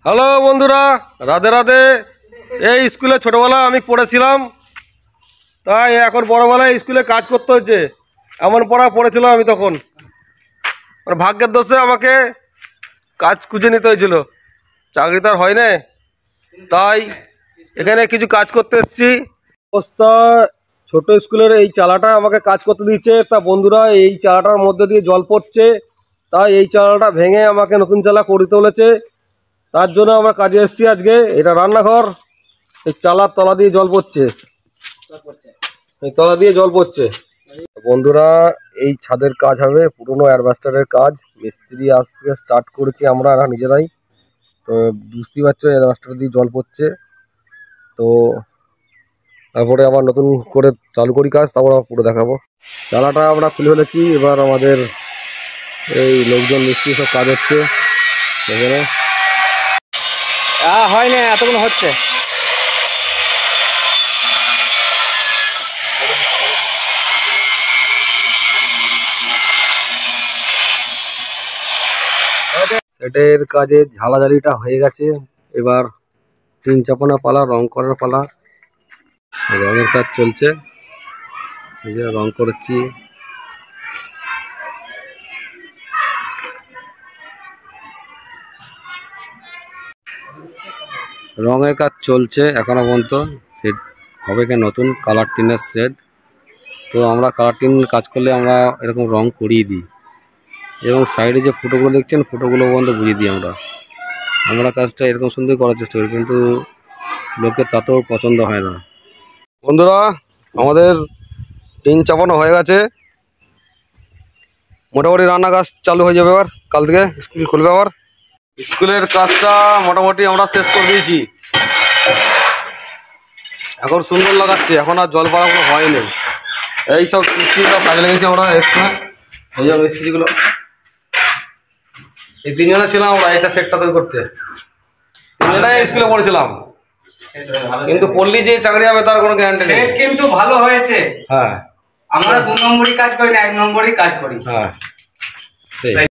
Hello বন্ধুরা, রাধে রাধে। এই স্কুলে ছোটোবেলা আমি পড়েছিলাম, তাই এখন বড়োবেলায় স্কুলে কাজ করতে হচ্ছে। এমন পড়া পড়েছিলাম আমি তখন, মানে ভাগ্যের দোষে আমাকে কাজ খুঁজে নিতে হয়েছিল, চাকরি তো আর হয় না। তাই এখানে কিছু কাজ করতে এসেছি। অবস্থা ছোট স্কুলের এই চালাটা আমাকে কাজ করতে দিচ্ছে। তা বন্ধুরা, এই চালাটার মধ্যে দিয়ে জল পড়ছে, তাই এই চালাটা ভেঙে আমাকে নতুন চালা করে তুলেছে। তার জন্য আমরা কাজে এসেছি আজকে। এটা রান্নাঘর, এই চালার তলা দিয়ে জল পড়ছে, এই তলা দিয়ে জল পড়ছে। বন্ধুরা, এই ছাদের কাজ হবে, পুরনো অ্যাডভাস্টারের কাজ। মিস্ত্রি আজকে স্টার্ট করেছি আমরা নিজেরাই। তো বুঝতেই পারছো, অ্যাডভাস্টার দিয়ে জল পড়ছে। তো তারপরে আবার নতুন করে চালু করি কাজ, তারপর পুরো দেখাবো। চালাটা আমরা খুলে ফেলেছি। এবার আমাদের এই লোকজন মিস্ত্রি সব কাজ হচ্ছে এখানে। হয় না, এতক্ষণ হচ্ছে। সেটের কাজে ঝালাঝালিটা হয়ে গেছে। এবার টিন চাপানোর পালা, রং করার পালা। রঙের কাজ চলছে, এই যে রং করেছি। রঙের কাজ চলছে এখনো পর্যন্ত। সেট হবে কি নতুন কালার টিনের সেট। তো আমরা কালার টিন কাজ করলে আমরা এরকম রং করিয়ে দিই, এবং সাইডে যে ফুটোগুলো দেখছেন, ফুটোগুলো পর্যন্ত বুঝিয়ে দিই আমরা কাজটা এরকম সুন্দর করার চেষ্টা করি, কিন্তু লোকের তাতেও পছন্দ হয় না। বন্ধুরা, আমাদের টিন চাপানো হয়ে গেছে, মোটামুটি রান্না কাজ চালু হয়ে যাবে। এবার কাল থেকে স্কুল খুলবে। আবার স্কুলের কাজটা মোটামুটি আমরা শেষ করে দিয়েছি। এখন সুন্দর লাগাচ্ছে, এখন আর জল পড়া কোনো হয়নি। এইসব মিস্ত্রিগুলো কাজে লেগেছি আমরা এক্সট্রা। ওই যে মিস্ত্রিগুলো, এই তিনজনে ছিলাম আমরা এটা সেটটা তৈরি করতে। তিনজনে স্কুলে পড়েছিলাম, কিন্তু পড়লি যে চাকরি হবে তার কোনো গ্যারান্টি নেই। কিন্তু ভালো হয়েছে। হ্যাঁ, আমরা 2 নম্বরই কাজ করি না, 1 নম্বরই কাজ করি। হ্যাঁ, সেই